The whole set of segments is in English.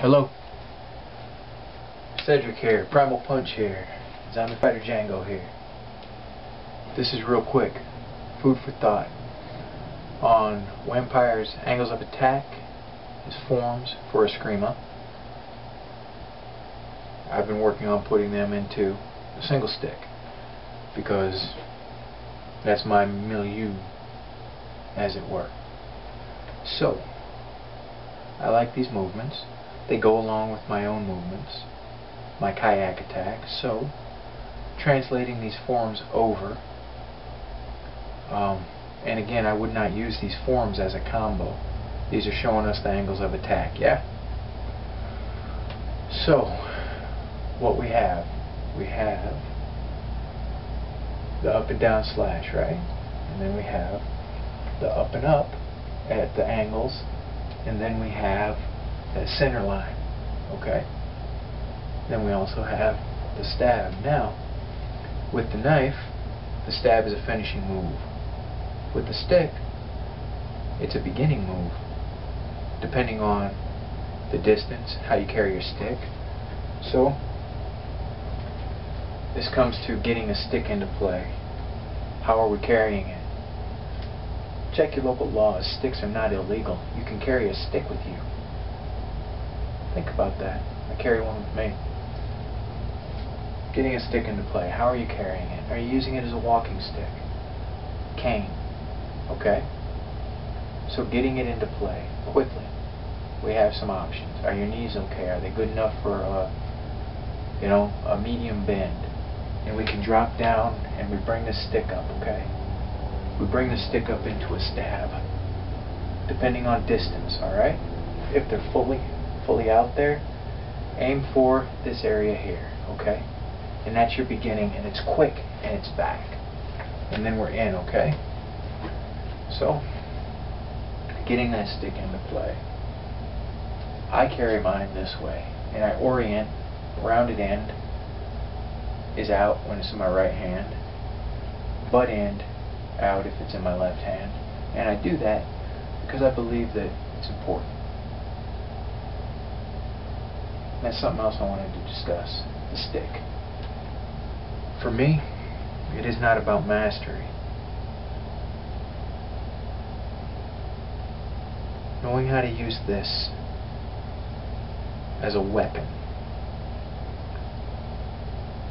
Hello, Cedric here, Primal Punch here, Zombie Fighter Django here. This is real quick, food for thought on Vampire's angles of attack, his forms for a Screama. I've been working on putting them into a single stick because that's my milieu, as it were. So, I like these movements. They go along with my own movements, my kayak attack, so translating these forms over, and again, I would not use these forms as a combo. These are showing us the angles of attack, yeah? So, what we have the up and down slash, right? And then we have the up and up at the angles, and then we have that center line, okay? Then we also have the stab. Now, with the knife, the stab is a finishing move. With the stick, it's a beginning move, depending on the distance, how you carry your stick. So, this comes to getting a stick into play. How are we carrying it? Check your local laws. Sticks are not illegal. You can carry a stick with you. Think about that. I carry one with me. Getting a stick into play. How are you carrying it? Are you using it as a walking stick? Cane. Okay? So getting it into play quickly. We have some options. Are your knees okay? Are they good enough for a medium bend? And we can drop down and we bring the stick up, okay? We bring the stick up into a stab, depending on distance, alright? If they're fully out there, aim for this area here, okay? And that's your beginning, and it's quick, and it's back. And then we're in, okay? So, getting that stick into play. I carry mine this way, and I orient, rounded end is out when it's in my right hand, butt end out if it's in my left hand, and I do that because I believe that it's important. That's something else I wanted to discuss, the stick. For me, it is not about mastery. Knowing how to use this as a weapon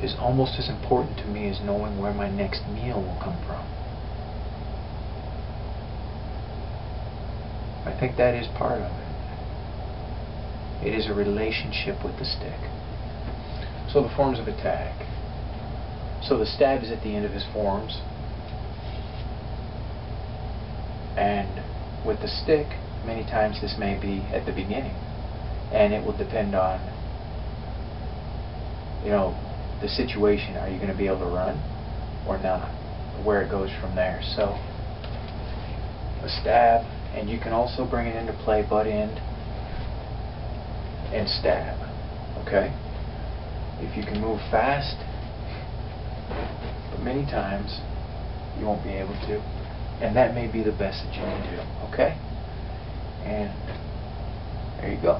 is almost as important to me as knowing where my next meal will come from. I think that is part of it. It is a relationship with the stick. So the forms of attack. So the stab is at the end of his forms, and with the stick, many times this may be at the beginning, and it will depend on, the situation. Are you going to be able to run or not? Where it goes from there. So a stab, and you can also bring it into play butt end and stab, okay? If you can move fast, but many times you won't be able to, and that may be the best that you can do, okay? And there you go.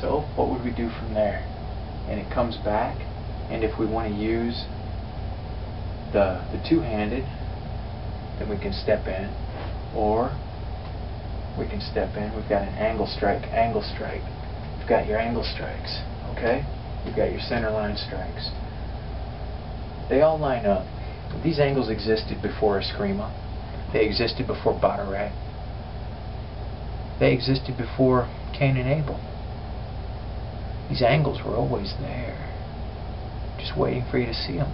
So what would we do from there? And it comes back, and if we want to use the two-handed, then we can step in, or we can step in. We've got an angle strike. You've got your angle strikes, okay? You've got your center line strikes. They all line up. These angles existed before a Screama. They existed before Batterack. They existed before Cain and Abel. These angles were always there, just waiting for you to see them.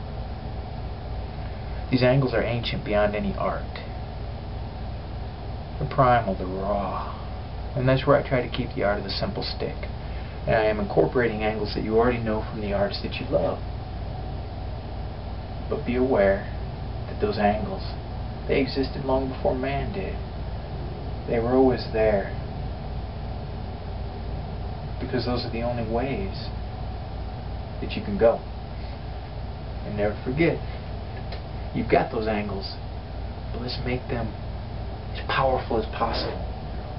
These angles are ancient beyond any art. They're primal, they're raw. And that's where I try to keep the art of the simple stick. And I am incorporating angles that you already know from the arts that you love. But be aware that those angles, they existed long before man did. They were always there. Because those are the only ways that you can go. And never forget, you've got those angles, but let's make them as powerful as possible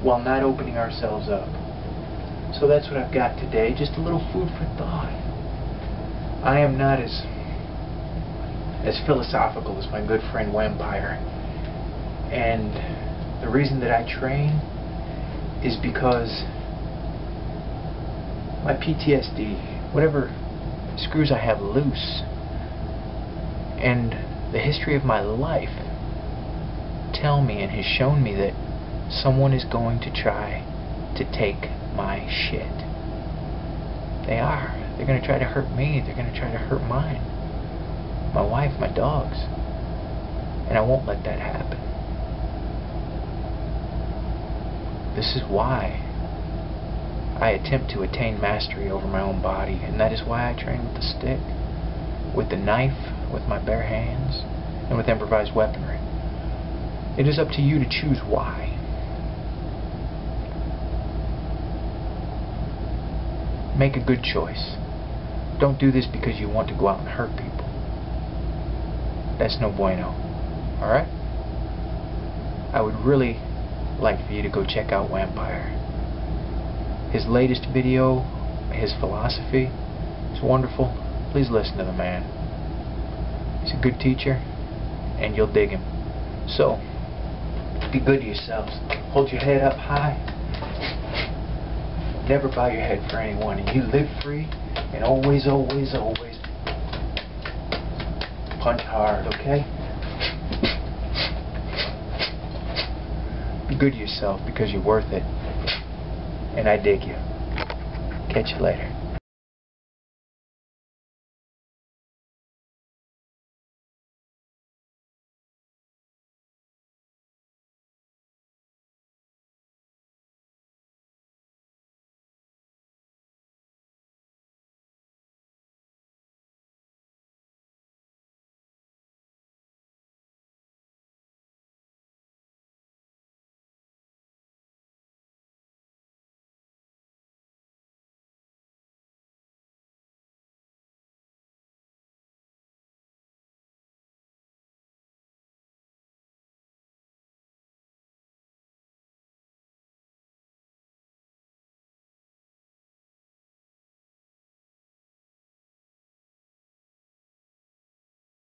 while not opening ourselves up. So that's what I've got today, just a little food for thought. I am not as philosophical as my good friend Vampire. And the reason that I train is because my PTSD, whatever screws I have loose, and the history of my life tell me and has shown me that someone is going to try to take my shit. They are. They're going to try to hurt me. They're going to try to hurt mine. My wife, my dogs. And I won't let that happen. This is why I attempt to attain mastery over my own body, and that is why I train with the stick, with the knife, with my bare hands, and with improvised weaponry. It is up to you to choose why. Make a good choice. Don't do this because you want to go out and hurt people. That's no bueno. Alright? I would really like for you to go check out Vampire. His latest video, his philosophy, is wonderful. Please listen to the man. He's a good teacher, and you'll dig him. So, be good to yourselves. Hold your head up high. Never bow your head for anyone, and you live free, and always, always, always punch hard, okay? Be good to yourself because you're worth it, and I dig you. Catch you later.